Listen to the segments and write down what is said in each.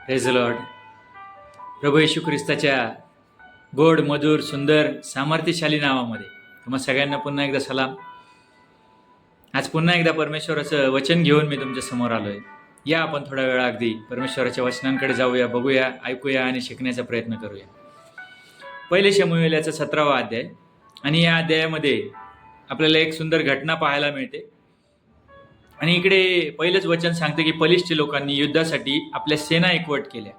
Praise the lord. प्रभू येशू ख्रिस्ताच्या गोड मधुर सुंदर सामर्थ्यशाली नावामध्ये तुम्हा सगळ्यांना पुन्हा एकदा सलाम. आज पुन्हा एकदा परमेश्वराचं वचन घेऊन मी तुमच्या समोर आलोय. या आपण थोडा वेळा अगदी परमेश्वराच्या वचनांकडे जाऊया, बघूया, ऐकूया आणि शिकण्याचा प्रयत्न करूया. पहिले शमूएलाचा 17वा अध्याय, आणि या अध्यायामध्ये आपल्याला एक सुंदर घटना पाहायला मिळते. आणि इकडे पहिलंच वचन सांगते की पलिष्ठी लोकांनी युद्धासाठी आपल्या सेना एकवट केल्या.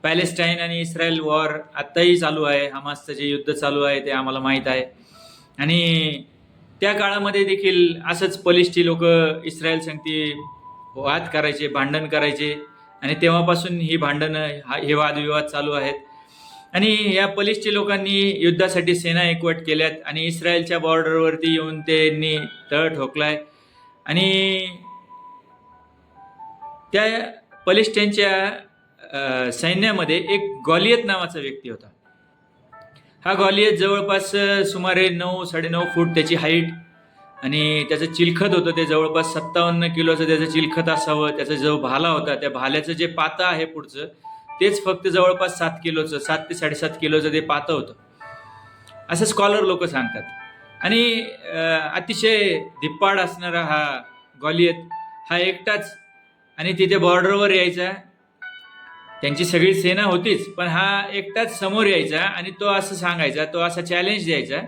पॅलेस्टाईन आणि इस्रायल वॉर आत्ताही चालू आहे. हमासचं जे युद्ध चालू आहे ते आम्हाला माहीत आहे. आणि त्या काळामध्ये देखील असंच पलिष्ठी लोक इस्रायल संगती वाद करायचे, भांडण करायचे. आणि तेव्हापासून ही भांडणं, हे वादविवाद चालू आहेत. आणि या पलिष्ठी लोकांनी युद्धासाठी सेना एकवट केल्यात आणि इस्रायलच्या बॉर्डरवरती येऊन त्यांनी तळ ठोकलाय. आणि त्या पलिष्ठ्यांच्या सैन्यामध्ये एक गॉलियत नावाचा व्यक्ती होता. हा गॉलियत जवळपास सुमारे 9-9.5 फूट त्याची हाईट, आणि त्याचं चिलखत होतं ते जवळपास 57 किलोचं त्याचं चिलखत असावं. त्याचा जो भाला होता, त्या भाल्याचं जे पातं आहे पुढचं, तेच फक्त जवळपास 7 किलोचं, 7 ते 7.5 किलोचं ते पातं होतं, असं स्कॉलर लोक सांगतात. आणि अतिशय धिप्पाड असणारा हा गॉलियत हा एकटाच, आणि तिथे बॉर्डरवर यायचा. त्यांची सगळी सेना होतीच, पण हा एकटाच समोर यायचा आणि तो असं सांगायचा, तो असा चॅलेंज द्यायचा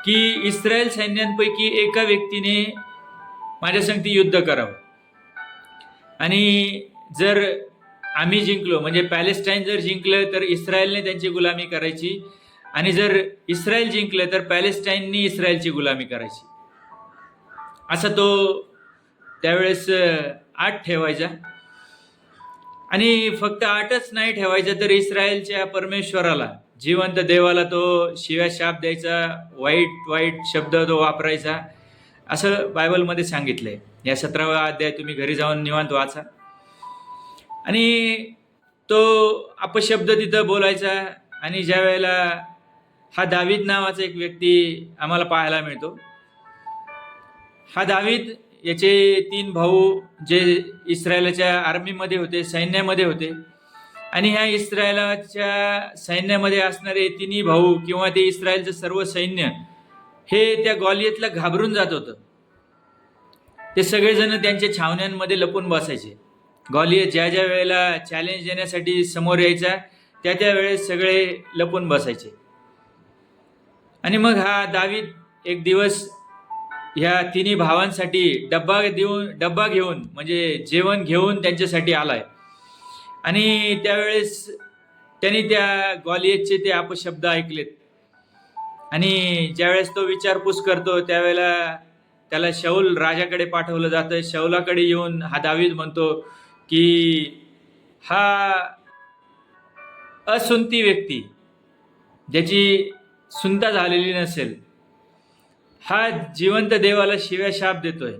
की इस्रायल सैन्यांपैकी एका व्यक्तीने माझ्या संगती युद्ध करावं, आणि जर आम्ही जिंकलो, म्हणजे पॅलेस्टाईन जर जिंकलं तर इस्रायलने त्यांची गुलामी करायची, आणि जर इस्रायल जिंकलं तर पॅलेस्टाईननी इस्रायलची गुलामी करायची. असा तो त्यावेळेस 8 ठेवायचा. आणि फक्त 8च नाही ठेवायचा, तर इस्रायलच्या परमेश्वराला, जिवंत देवाला तो शिव्या शाप द्यायचा, वाईट वाईट शब्द तो वापरायचा, असं बायबलमध्ये सांगितलंय. या 17वा अध्याय तुम्ही घरी जाऊन निवांत वाचा. आणि तो अपशब्द तिथं बोलायचा. आणि ज्या वेळेला हा दावीद नावाचा एक व्यक्ती आम्हाला पाहायला मिळतो. हा दावीद, याचे 3 भाऊ जे इस्रायलाच्या आर्मीमध्ये होते, सैन्यामध्ये होते. आणि ह्या इस्रायलाच्या सैन्यामध्ये असणारे 3 भाऊ किंवा ते इस्रायलचं सर्व सैन्य हे त्या गॉलियतला घाबरून जात होतं. ते सगळेजण त्यांच्या छावण्यांमध्ये लपून बसायचे. गॉलियत ज्या ज्या वेळेला चॅलेंज देण्यासाठी समोर यायचा, त्या वेळेस सगळे लपून बसायचे. आणि मग हा दावीद एक दिवस ह्या 3 भावांसाठी डब्बा घेऊन, म्हणजे जेवण घेऊन त्यांच्यासाठी आलाय. आणि त्यावेळेस त्यांनी त्या गॉलियतचे ते अपशब्द ऐकलेत. आणि ज्यावेळेस तो विचारपूस करतो, त्यावेळेला त्याला शाऊल राजाकडे पाठवलं जातं. शाऊलाकडे येऊन हा दावीद म्हणतो की हा असुंती व्यक्ती, ज्याची सुनता झालेली नसेल, हा जिवंत देवाला शिव्या शाप देतोय.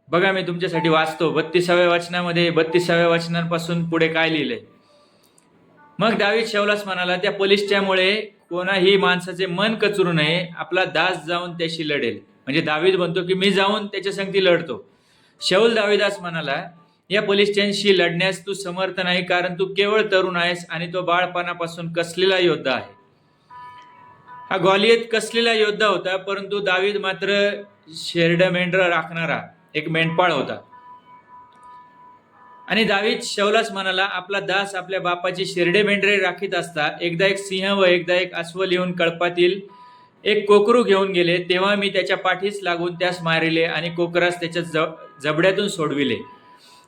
बघा, मी तुमच्यासाठी वाचतो 32व्या वचनामध्ये, 32व्या वचनांपासून पुढे काय लिहिलंय. मग दावीद शाऊलास म्हणाला, त्या पलिष्ठ्यामुळे कोणाही माणसाचे मन कचरू नये, आपला दास जाऊन त्याशी लढेल. म्हणजे दावीद म्हणतो की मी जाऊन त्याच्या संगती लढतो. शाऊल दावीदास म्हणाला, या पलिष्ठ्यांशी लढण्यास तू समर्थ नाही, कारण तू केवळ तरुण आहेस आणि तो बाळपणापासून कसलेला योद्धा आहे. हा गॉलियत कसलेला योद्धा होता, परंतु दावीद मात्र शेरडं मेंढरं राखणारा एक मेंढपाळ होता. आणि दावीद शाऊलास म्हणाला, आपला दास आपल्या बापाची शेरडे मेंढरे राखीत असता एकदा एक सिंह व एकदा एक अस्वल येऊन कळपातील एक कोकरू घेऊन गेले, तेव्हा मी त्याच्या पाठीस लागून त्यास मारिले आणि कोकरास त्याच्या जबड्यातून सोडविले.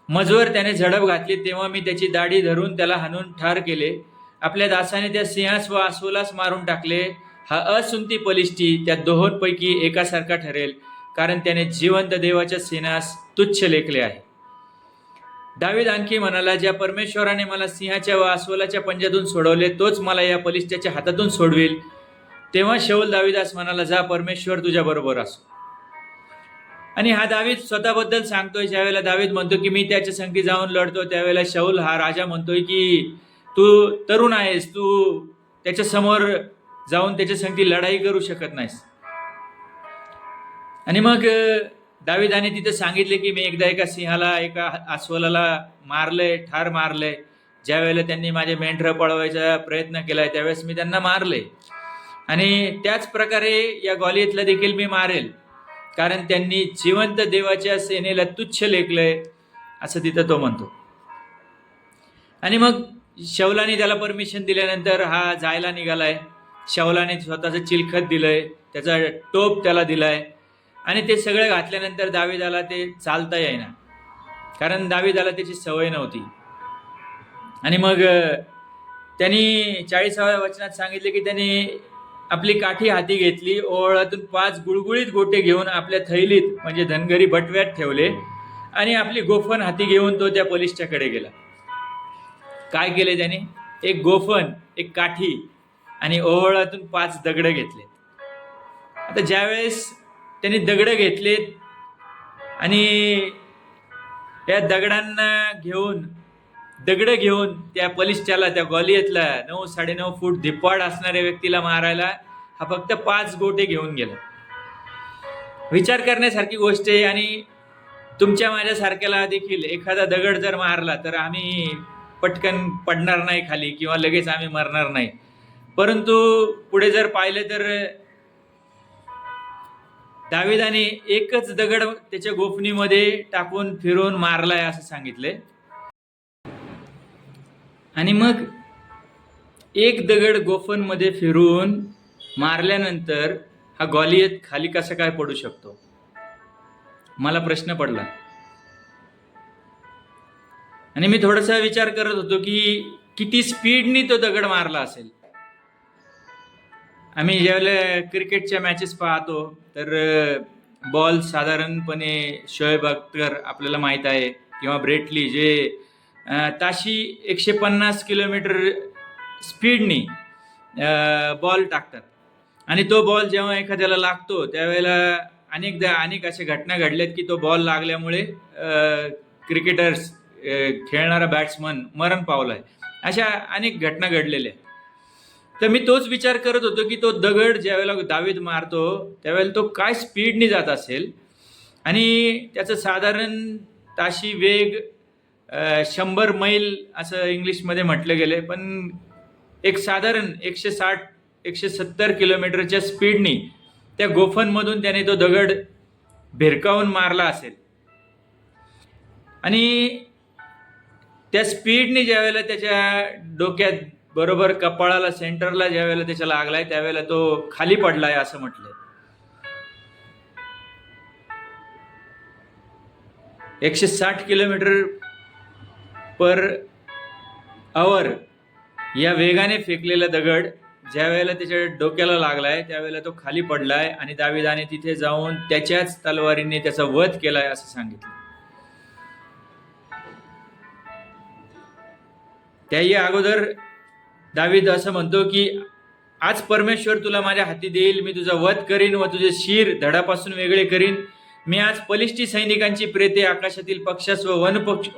मजवर त्याने झडप घातली, तेव्हा मी त्याची दाढी धरून त्याला हाणून ठार केले. आपल्या दासाने त्या सिंहास व अस्वलास मारून टाकले. हा असुंती पलिष्ठी त्या दोहोंपैकी एकासारखा ठरेल, कारण त्याने जिवंत देवाच्या सेनास तुच्छ लेखले आहे. दावीद आणखी म्हणाला, ज्या परमेश्वराने मला सिंहाच्या व अस्वलाच्या पंजातून सोडवले, तोच मला या पलिष्ठ्याच्या हातातून सोडवेल. तेव्हा शाऊल दावीदास म्हणाला, जा, परमेश्वर तुझ्या बरोबर असो. आणि हा दावीद स्वतःबद्दल सांगतोय. ज्यावेळेला दावीद म्हणतो की मी त्याच्या संगती जाऊन लढतो, त्यावेळेला शाऊल हा राजा म्हणतोय की तू तरुण आहेस, तू त्याच्या समोर जाऊन त्याच्या संगती लढाई करू शकत नाहीस. आणि मग दाविदाने तिथे सांगितले की मी एकदा एका सिंहाला, एका अस्वलाला मारलंय, ठार मारलंय. ज्या वेळेला त्यांनी माझे मेंढरं पळवायचा प्रयत्न केलाय त्यावेळेस मी त्यांना मारले, आणि त्याच प्रकारे या गॉलियतला देखील मी मारेल, कारण त्यांनी जिवंत देवाच्या सेनेला तुच्छ लेखलंय, असं तिथं तो म्हणतो. आणि मग शौलाने त्याला परमिशन दिल्यानंतर हा जायला निघालाय. शौलाने स्वतःचं चिलखत दिलंय, त्याचा टोप त्याला दिलाय, आणि ते सगळं घातल्यानंतर दाविदाला ते चालता येईना, कारण दाविदाला त्याची सवय नव्हती. आणि मग त्यांनी 40व्या वचनात सांगितले की त्यांनी आपली काठी हाती घेतली, ओळातून 5 गुळगुळीत गोटे घेऊन आपल्या थैलीत म्हणजे धनगरी बटव्यात ठेवले, आणि आपली गोफण हाती घेऊन तो त्या बलिष्ठाकडे गेला. काय केले त्याने? एक गोफण, एक काठी आणि ओहळातून 5 दगड घेतले. आता ज्यावेळेस त्यांनी दगड घेतलेत आणि या दगड घेऊन त्या बलिष्ठाला, त्या गॉलियतला 9-9.5 फूट धिप्पाड असणाऱ्या व्यक्तीला मारायला हा फक्त 5 गोटे घेऊन गेला. विचार करण्यासारखी गोष्ट आहे. आणि तुमच्या माझ्यासारख्याला देखील एखादा दगड जर मारला तर आम्ही पटकन पडणार नाही खाली, किंवा लगेच आम्ही मरणार नाही. परंतु पुढे जर पाहिलं तर दाविदाने एकच दगड त्याच्या गोफणीमध्ये टाकून फिरून मारलाय असं सांगितलंय. आणि मग एक दगड गोफणमध्ये फिरून मारल्यानंतर हा गॉलियत खाली कसा काय पडू शकतो? मला प्रश्न पडला. आणि मी थोडासा विचार करत होतो की किती स्पीडनी तो दगड मारला असेल. आम्ही ज्यावेळेला क्रिकेटच्या मॅचेस पाहतो तर बॉल साधारणपणे शोएब अख्तर आपल्याला माहीत आहे, किंवा ब्रेट ली, जे ताशी 150 किलोमीटर स्पीडनी बॉल टाकतात. आणि तो बॉल जेव्हा एखाद्याला लागतो त्यावेळेला अनेक अशा घटना घडल्यात की तो बॉल लागल्यामुळे क्रिकेटर्स, खेळणारा बॅट्समन मरण पावलाय. अशा अनेक घटना घडलेल्या. तर मी तोच विचार करत होतो की तो दगड ज्यावेळेला दावीद मारतो त्यावेळेला तो काय स्पीडनी जात असेल, आणि त्याचं साधारण ताशी वेग 100 मैल असं इंग्लिशमध्ये म्हटलं गेले, पण एक साधारण 160-170 किलोमीटरच्या स्पीडनी त्या गोफणमधून त्याने तो दगड भिरकावून मारला असेल. आणि त्या स्पीडनी ज्यावेळेला त्याच्या डोक्यात बरोबर कपाळाला सेंटरला ज्यावेळेला त्याच्या लागलाय त्यावेळेला तो खाली पडलाय असं म्हटलंय. 160 किलोमीटर पर आवर या वेगाने फेकलेला दगड ज्या वेळेला त्याच्या डोक्याला लागलाय त्यावेळेला तो खाली पडलाय, आणि दाविदाने तिथे जाऊन त्याच्याच तलवारीने त्याचा वध केलाय असं सांगितलं. त्याही अगोदर दावीद असं म्हणतो की आज परमेश्वर तुला माझ्या हाती देईल, मी तुझा वध करीन व तुझे शिर धडापासून वेगळे करीन. मी आज पलिष्ठी सैनिकांची प्रेते आकाशातील पक्षास व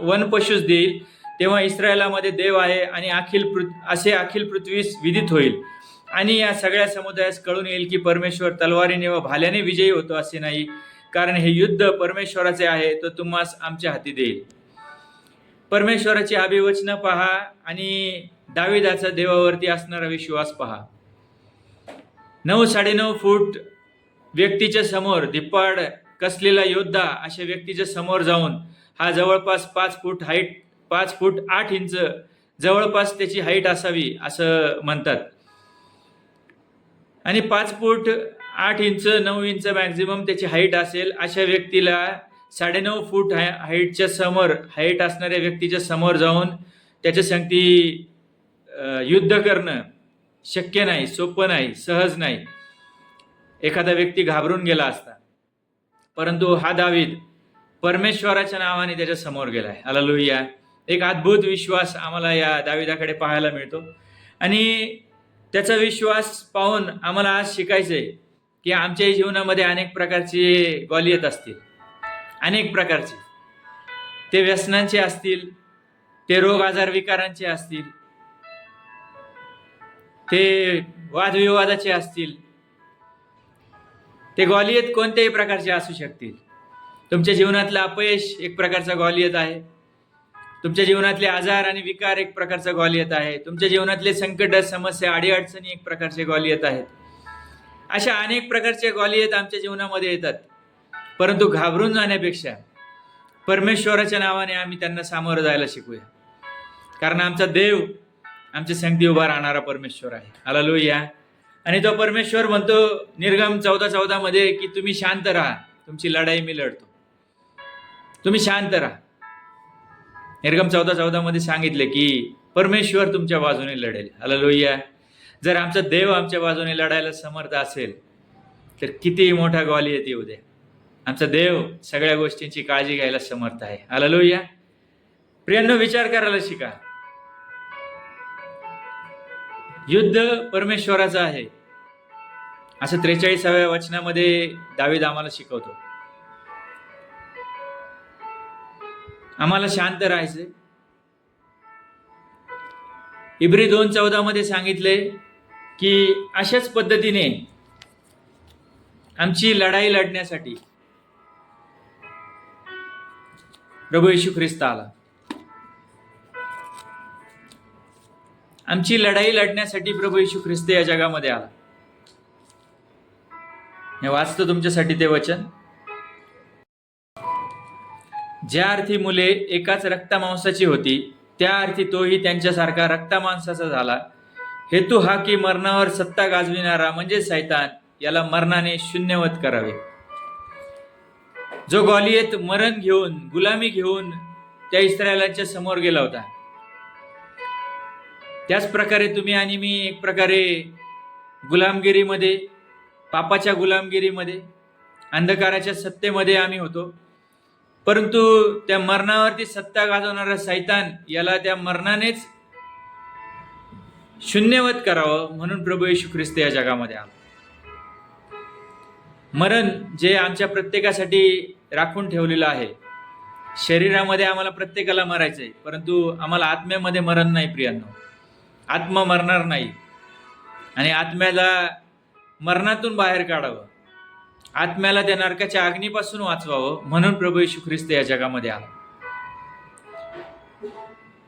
वनपशूस देईल. तेव्हा इस्रायलामध्ये देव आहे आणि अखिल पृथ्वीस विदित होईल. आणि या सगळ्या समुदायास कळून येईल की परमेश्वर तलवारीने व भाल्याने विजयी होतो असे नाही, कारण हे युद्ध परमेश्वराचे आहे, तो तुम्हास आमच्या हाती देईल. परमेश्वराची अभिवचनं पहा आणि दाविदाचा देवावरती असणारा विश्वास पहा. 9-9.5 फूट व्यक्तीच्या समोर, धिप्पाड कसलेला योद्धा अशा व्यक्तीच्या समोर जाऊन हा जवळपास 5 फूट 8 इंच जवळपास त्याची हाईट असावी असं म्हणतात. आणि 5 फूट 8 इंच 9 इंच मॅक्झिमम त्याची हाईट असेल अशा व्यक्तीला 9.5 फूट हाईट असणाऱ्या व्यक्तीच्या समोर जाऊन त्याच्या संगती युद्ध करणं शक्य नाही, सोपं नाही, सहज नाही. एखादा व्यक्ती घाबरून गेला असता, परंतु हा दावीद परमेश्वराच्या नावाने त्याच्या समोर गेलाय. हालेलुया. एक अद्भुत विश्वास आम्हाला या दाविदाकडे पाहायला मिळतो. आणि त्याचा विश्वास पाहून आम्हाला आज शिकायचंय की आमच्याही जीवनामध्ये अनेक प्रकारचे गॉलियत असतील, अनेक प्रकारचे. ते व्यसनांचे असतील, ते रोग आजार विकारांचे असतील, ते वादविवादाचे असतील, ते गॉलियत कोणत्याही प्रकारचे असू शकतील. तुमच्या जीवनातलं अपयश एक प्रकारचा गॉलियत आहे. तुमच्या जीवनातले आजार आणि विकार एक प्रकारचा गॉलियत आहे. तुमच्या जीवनातले संकट, समस्या, अडीअडचणी एक प्रकारचे गॉलियत आहेत. अशा अनेक प्रकारचे गॉलियत आमच्या जीवनामध्ये येतात. परंतु घाबरून जाण्यापेक्षा परमेश्वराच्या नावाने आम्ही त्यांना सामोरं जायला शिकूया. कारण आमचा देव आमच्या संगती उभा राहणारा परमेश्वर आहे. हालेलुया. आणि तो परमेश्वर म्हणतो निर्गम 14:14 मध्ये की तुम्ही शांत राहा, तुमची लढाई मी लढतो. तुम्ही शांत राहा. निर्गम 14:14 मध्ये सांगितले की परमेश्वर तुमच्या बाजूने लढेल. हालेलुया. जर आमचा देव आमच्या बाजूने लढायला समर्थ असेल तर कितीही मोठा गॉलियत येऊ दे, आमचा देव सगळ्या गोष्टींची काळजी घ्यायला समर्थ आहे. हालेलुया. प्रियांनो, विचार करायला शिका. युद्ध परमेश्वराचं आहे असं 43व्या वचनामध्ये दावीद आम्हाला शिकवतो. आम्हाला शांत राहायचंय. इब्री 2:14 मध्ये सांगितले की अशाच पद्धतीने आमची लढाई लढण्यासाठी प्रभू येशू ख्रिस्त आला. आमची लढाई लढण्यासाठी प्रभू येशू ख्रिस्त या जगामध्ये आला. मी वाचतो तुमच्यासाठी ते वचन. ज्या अर्थी मुले एकाच रक्तमांसाची होती त्या अर्थी तोही त्यांच्यासारखा रक्तमांसाचा झाला. हेतू हा की मरणावर सत्ता गाजविणारा म्हणजे सैतान याला मरणाने शून्यवत करावे. जो गॉलियत मरण घेऊन, गुलामी घेऊन त्या इस्रायलांच्या समोर गेला होता, त्याच प्रकारे तुम्ही आणि मी एक प्रकारे गुलामगिरीमध्ये, पापाच्या गुलामगिरीमध्ये, अंधकाराच्या सत्तेमध्ये आम्ही होतो. परंतु त्या मरणावरती सत्ता गाजवणारा सैतान याला त्या मरणानेच शून्यवत करावं म्हणून प्रभू येशू ख्रिस्त या जगामध्ये आला. मरण जे आमच्या प्रत्येकासाठी राखून ठेवलेलं आहे. शरीरामध्ये आम्हाला प्रत्येकाला मरायचंय, परंतु आम्हाला आत्म्यामध्ये मरण नाही. प्रियांनो, आत्मा मरणार नाही आणि आत्म्याला मरणातून बाहेर काढावं, आत्म्याला त्या नरकाच्या अग्नीपासून वाचवावं म्हणून प्रभू येशू ख्रिस्त या जगामध्ये आला.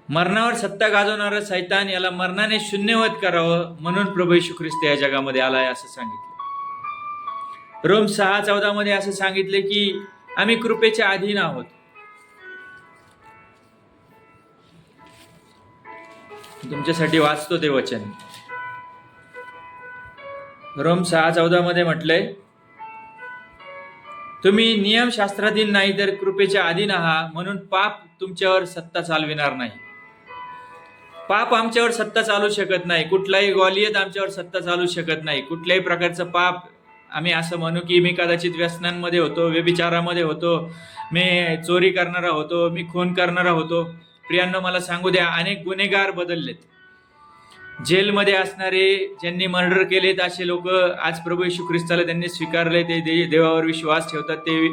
मरणावर सत्ता गाजवणारा सैतान याला मरणाने शून्यवत करावं म्हणून प्रभू येशू ख्रिस्त या जगामध्ये आलाय असं सांगितलं. रोम 6:14 मध्ये असं सांगितले की आम्ही कृपेच्या अधीन आहोत. तुमच्यासाठी वाचतो ते वचन. रोम 6:14 मध्ये म्हटलंय, तुम्ही नियमशास्त्राधीन नाही तर कृपेच्या अधीन आहात, म्हणून पाप तुमच्यावर सत्ता चालविणार नाही. पाप आमच्यावर सत्ता चालू शकत नाही. कुठलाही गॉलियत आमच्यावर सत्ता चालू शकत नाही. कुठल्याही प्रकारचं पाप, आम्ही असं म्हणू की मी कदाचित व्यसनांमध्ये होतो, व्यभिचारामध्ये होतो, मी चोरी करणारा होतो, मी खून करणारा होतो. प्रियांनो, मला सांगू द्या, अनेक गुन्हेगार बदललेत. जेलमध्ये असणारे, ज्यांनी मर्डर केलेत, असे लोक आज प्रभू येशू ख्रिस्ताला त्यांनी स्वीकारले, ते देवावर विश्वास ठेवतात, ते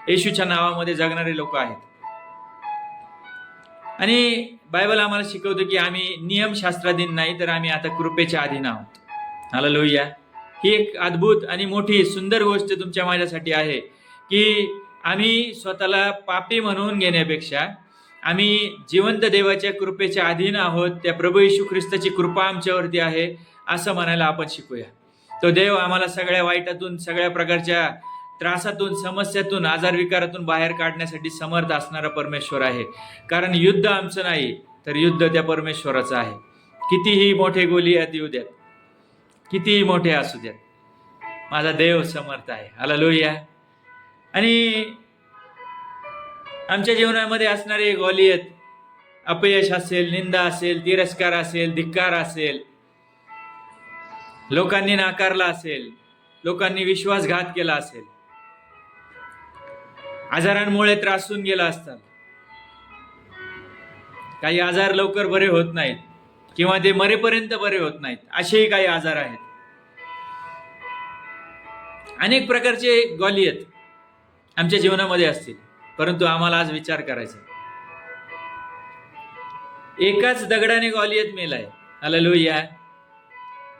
येशूच्या नावामध्ये जगणारे लोक आहेत. आणि बायबल आम्हाला शिकवतो की आम्ही नियमशास्त्राधीन नाही तर आम्ही आता कृपेच्या अधीन आहोत. हालेलुया. ही एक अद्भुत आणि मोठी सुंदर गोष्ट तुमच्या माझ्यासाठी आहे की आम्ही स्वतःला पापी म्हणून घेण्यापेक्षा आम्ही जिवंत देवाच्या कृपेच्या अधीन आहोत. त्या प्रभू येशू ख्रिस्ताची कृपा आमच्यावरती आहे असं म्हणायला आपण शिकूया. तो देव आम्हाला सगळ्या वाईटातून, सगळ्या प्रकारच्या त्रासातून, समस्यातून, आजार विकारातून बाहेर काढण्यासाठी समर्थ असणारा परमेश्वर आहे. कारण युद्ध आमचं नाही तर युद्ध त्या परमेश्वराचं आहे. कितीही मोठे गोलियात येऊ द्यात, कितीही मोठे असू द्यात, माझा देव समर्थ आहे. हालेलुया. आणि आमच्या जीवनामध्ये असणारे गॉलियत, अपयश असेल, निंदा असेल, तिरस्कार असेल, धिक्कार असेल, लोकांनी नाकारला असेल, लोकांनी विश्वासघात केला असेल, आजारांमुळे त्रासून गेला असतात, काही आजार लवकर बरे होत नाहीत किंवा ते मरेपर्यंत बरे होत नाहीत, असेही काही आजार आहेत. अनेक प्रकारचे गॉलियत आमच्या जीवनामध्ये असतील. परंतु आम्हाला आज विचार करायचा, एकाच दगडाने गॉलियत मेलाय. हालेलुया.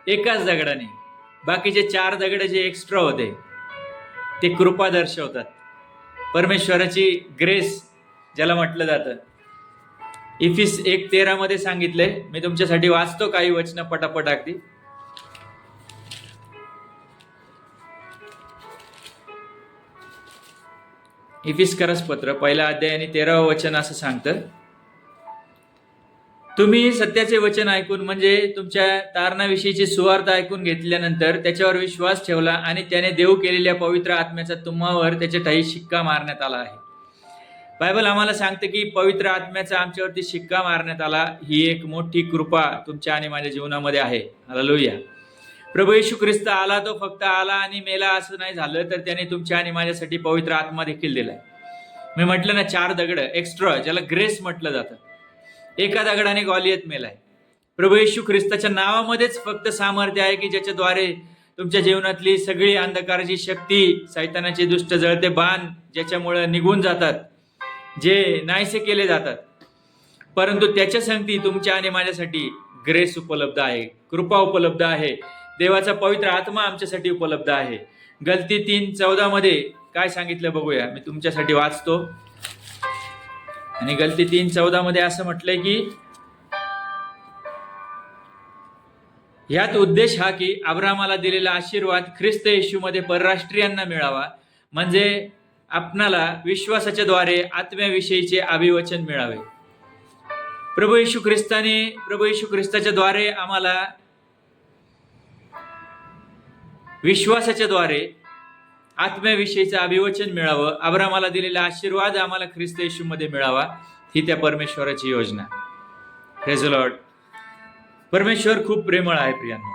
एकाच दगडाने. बाकीचे 4 दगड जे एक्स्ट्रा होते ते कृपा दर्शवतात. परमेश्वराची ग्रेस ज्याला म्हटलं जातं. इफिस 1:13 मध्ये सांगितलंय. मी तुमच्यासाठी वाचतो काही वचन पटापट अगदी. इफिस्करस पत्र 1 अध्याय आणि 13 वचन असं सांगतं, तुम्ही सत्याचे वचन ऐकून म्हणजे तुमच्या तारणाविषयीची सुवार्थ ऐकून घेतल्यानंतर त्याच्यावर विश्वास ठेवला आणि त्याने देव केलेल्या पवित्र आत्म्याचा तुम्हावर त्याच्या ठायी शिक्का मारण्यात आला आहे. बायबल आम्हाला सांगतं की पवित्र आत्म्याचा आमच्यावरती शिक्का मारण्यात आला. ही एक मोठी कृपा तुमच्या आणि माझ्या जीवनामध्ये आहे. हालेलुया. प्रभू येशू ख्रिस्त आला, तो फक्त आला आणि मेला असं नाही झालं, तर त्याने तुमच्या आणि माझ्यासाठी पवित्र आत्मा देखील दिलाय. मी म्हटलं ना, 4 दगड एक्स्ट्रा, ज्याला ग्रेस म्हटलं जातं. एका दगडाने गॉलियत मेलाय. प्रभू येशू ख्रिस्ताच्या नावामध्येच फक्त सामर्थ्य आहे की ज्याच्याद्वारे तुमच्या जीवनातली सगळी अंधकाराची शक्ती, सैतानाचे दुष्ट जळते बाण ज्याच्यामुळे निघून जातात, जे नाहीसे केले जातात. परंतु त्याच्या संगती तुमच्या आणि माझ्यासाठी ग्रेस उपलब्ध आहे, कृपा उपलब्ध आहे, देवाचा पवित्र आत्मा आमच्यासाठी उपलब्ध आहे. गलती 3:14 मध्ये काय सांगितलं बघूया. मी तुमच्यासाठी वाचतो. आणि गलती 3:14 मध्ये असं म्हटलंय की ह्यात उद्देश हा की अब्राहमाला दिलेला आशीर्वाद ख्रिस्त येशूमध्ये परराष्ट्रीयांना मिळावा, म्हणजे आपणाला विश्वासाच्या द्वारे आत्म्याविषयीचे अभिवचन मिळावे. प्रभू येशू ख्रिस्ताच्या द्वारे आम्हाला विश्वासाच्या द्वारे आत्म्याविषयीचं अभिवचन मिळावं. अब्राहमाला दिलेला आशीर्वाद आम्हाला ख्रिस्त येशूमध्ये मिळावा. ही त्या परमेश्वराची योजना. Praise the Lord. परमेश्वर खूप प्रेमळ आहे प्रियांनो.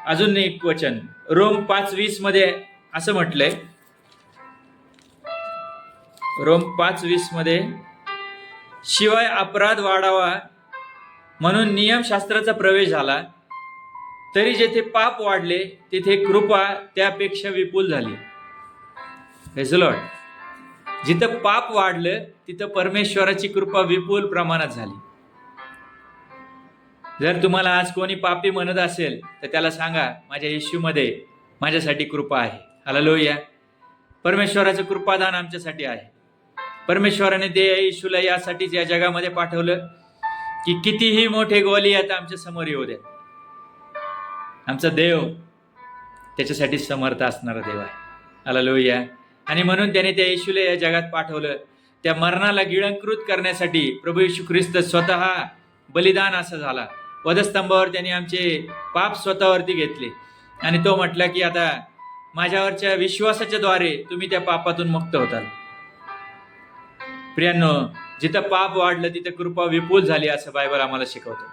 अजून एक वचन रोम 5:20 मध्ये असं म्हटलंय. रोम 5:20 मध्ये, शिवाय अपराध वाढावा म्हणून नियमशास्त्राचा प्रवेश झाला, तरी जेथे पाप वाढले तिथे कृपा त्यापेक्षा विपुल झाली. Praise the Lord. जिथं पाप वाढलं तिथं परमेश्वराची कृपा विपुल प्रमाणात झाली. जर तुम्हाला आज कोणी पापी म्हणत असेल तर त्याला सांगा, माझ्या येशूमध्ये माझ्यासाठी कृपा आहे. हालेलुया. परमेश्वराचं कृपादान आमच्यासाठी आहे. परमेश्वराने ते येशूला यासाठीच या जगामध्ये पाठवलं की कितीही मोठे गोलियत आमच्या समोर येऊ दे, आमचा देव त्याच्यासाठी समर्थ असणारा देव आहे. हालेलुया. आणि म्हणून त्याने त्या येशूला या जगात पाठवलं. त्या मरणाला गिळंकृत करण्यासाठी प्रभू येशू ख्रिस्त स्वतः बलिदान असा झाला. वधस्तंभावर त्यांनी आमचे पाप स्वतःवरती घेतले आणि तो म्हटला की आता माझ्यावरच्या विश्वासाच्या द्वारे तुम्ही त्या पापातून मुक्त होताल. प्रियांनो, जिथं पाप वाढलं तिथं कृपा विपुल झाली असं बायबल आम्हाला शिकवतो.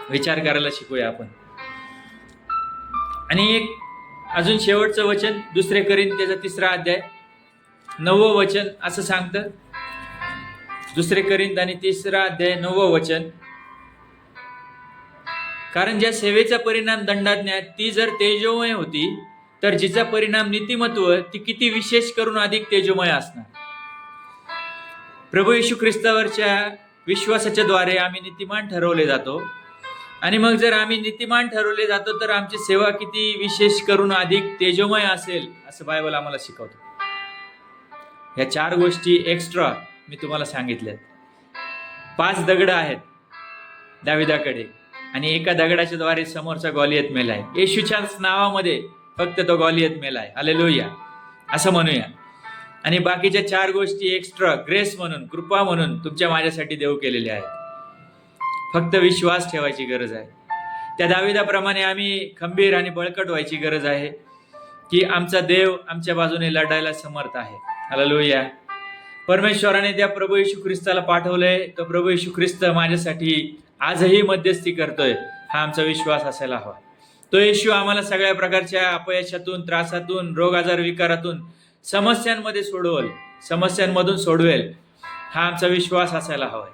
विचार करायला शिकूया आपण. आणि एक अजून शेवटचं वचन 2 कोरिंथीचा 3 अध्याय 9 वचन असं सांगतं. 2 कोरिंथ आणि 3 अध्याय 9 वचन, कारण ज्या सेवेचा परिणाम दंडाज्ञा ती जर तेजोमय होती, तर जिचा परिणाम नीतिमत्व ती किती विशेष करून अधिक तेजोमय असणार. प्रभू येशू ख्रिस्तावरच्या विश्वासाच्या द्वारे आम्ही नीतिमान ठरवले जातो. आणि मग जर आम्ही नीतिमान ठरवले जातो तर आमची सेवा किती विशेष करून अधिक तेजोमय असेल असं बायबल आम्हाला शिकवतो. ह्या 4 गोष्टी एक्स्ट्रा मी तुम्हाला सांगितल्यात. 5 दगड आहेत दाविदाकडे आणि एका दगडाच्या द्वारे समोरचा गॉलियत मेलाय. येशूच्याच नावामध्ये फक्त तो गॉलियत मेलाय. हालेलुया असं म्हणूया. आणि बाकीच्या 4 गोष्टी एक्स्ट्रा ग्रेस म्हणून, कृपा म्हणून तुमच्या माझ्यासाठी देव केलेले आहेत. फक्त विश्वास ठेवायची गरज आहे. त्या दाविदाप्रमाणे आम्ही खंबीर आणि बळकट व्हायची गरज आहे की आमचा देव आमच्या बाजूने लढायला समर्थ आहे. हालेलुया. परमेश्वराने त्या प्रभू येशू ख्रिस्ताला पाठवलंय. तो प्रभू येशू ख्रिस्त माझ्यासाठी आजही मध्यस्थी करतोय, हा आमचा विश्वास असायला हवा. तो येशू आम्हाला सगळ्या प्रकारच्या अपयशातून, त्रासातून, रोग आजार विकारातून, समस्यांमधून सोडवेल, हा आमचा विश्वास असायला हवा.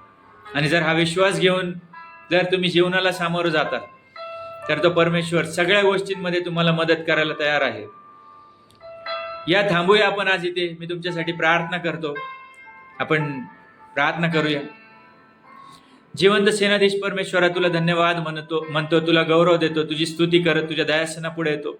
आणि जर हा विश्वास घेऊन जर तुम्ही जीवनाला सामोरं जाता तर तो परमेश्वर सगळ्या गोष्टींमध्ये तुम्हाला मदत करायला तयार आहे. या थांबूया आपण आज इथे. मी तुमच्यासाठी प्रार्थना करतो. आपण प्रार्थना करूया. जिवंत सेनाधीश परमेश्वरा, तुला धन्यवाद म्हणतो, तुला गौरव देतो, तुझी स्तुती करत तुझ्या दयासना पुढे येतो.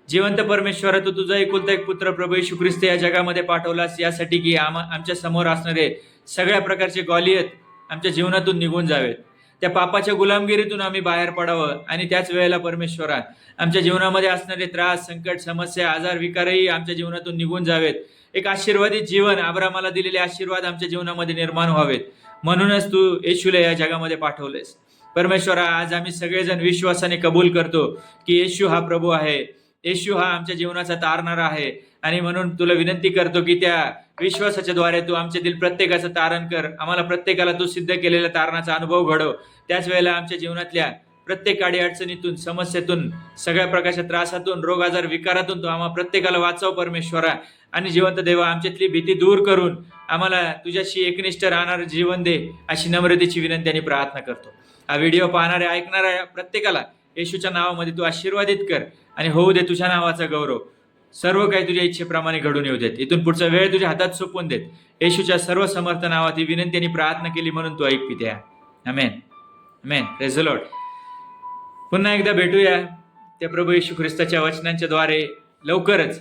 जिवंत परमेश्वरा, तू तुझा एकुलता एक पुत्र प्रभू येशू ख्रिस्त या जगामध्ये पाठवलास यासाठी की आमच्या समोर असणारे सगळ्या प्रकारचे गॉलियत आमच्या जीवनातून निघून जावेत. त्या पापाच्या गुलामगिरीतून आम्ही बाहेर पडावं आणि त्याच वेळेला परमेश्वरा आमच्या जीवनामध्ये असणारे त्रास, संकट, समस्या, आजार, विकारही आमच्या जीवनातून निघून जावेत. एक आशीर्वादित जीवन, अब्रामाला दिलेले आशीर्वाद आमच्या जीवनामध्ये निर्माण व्हावेत. म्हणूनच तू येशूला या जगामध्ये पाठवलेस. परमेश्वरा, आज आम्ही सगळेजण विश्वासाने कबूल करतो की येशू हा प्रभू आहे, येशू हा आमच्या जीवनाचा तारणारा आहे. आणि म्हणून तुला विनंती करतो की त्या विश्वासाच्या द्वारे तू आमच्यातील प्रत्येकाचं तारण कर. आम्हाला प्रत्येकाला तू सिद्ध केलेल्या तारणाचा अनुभव घडव. त्याच वेळेला आमच्या जीवनातल्या प्रत्येक अडचणीतून, समस्येतून, सगळ्या प्रकारच्या त्रासातून, रोग आजार, विकारातून तू आम्हा प्रत्येकाला वाचव परमेश्वरा. आणि जिवंत देवा, आमच्यातली भीती दूर करून आम्हाला तुझ्याशी एकनिष्ठ राहणारं जीवन दे, अशी नम्रतेची विनंती आणि प्रार्थना करतो. हा व्हिडिओ पाहणाऱ्या, ऐकणाऱ्या प्रत्येकाला येशूच्या नावामध्ये तू आशीर्वादित कर आणि होऊ दे तुझ्या नावाचा गौरव. सर्व काही तुझ्या इच्छेप्रमाणे घडून येऊ देत. इथून पुढचा वेळ तुझ्या हातात सोपवून देत. येशूच्या सर्व समर्थ नावात ही विनंती आणि प्रार्थना केली म्हणून तू ऐक पित्या. आमेन, आमेन. Praise the lord. पुन्हा एकदा भेटूया त्या प्रभू येशू ख्रिस्ताच्या वचनांच्या द्वारे लवकरच.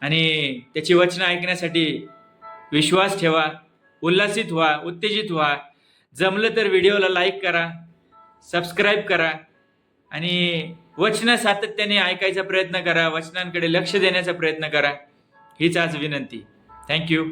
आणि त्याची वचनं ऐकण्यासाठी विश्वास ठेवा, उल्हासित व्हा, उत्तेजित व्हा. जमलं तर व्हिडिओला लाईक करा, सबस्क्राईब करा आणि वचनं सातत्याने ऐकायचा प्रयत्न करा, वचनांकडे लक्ष देण्याचा प्रयत्न करा. हीच आज विनंती. थँक्यू.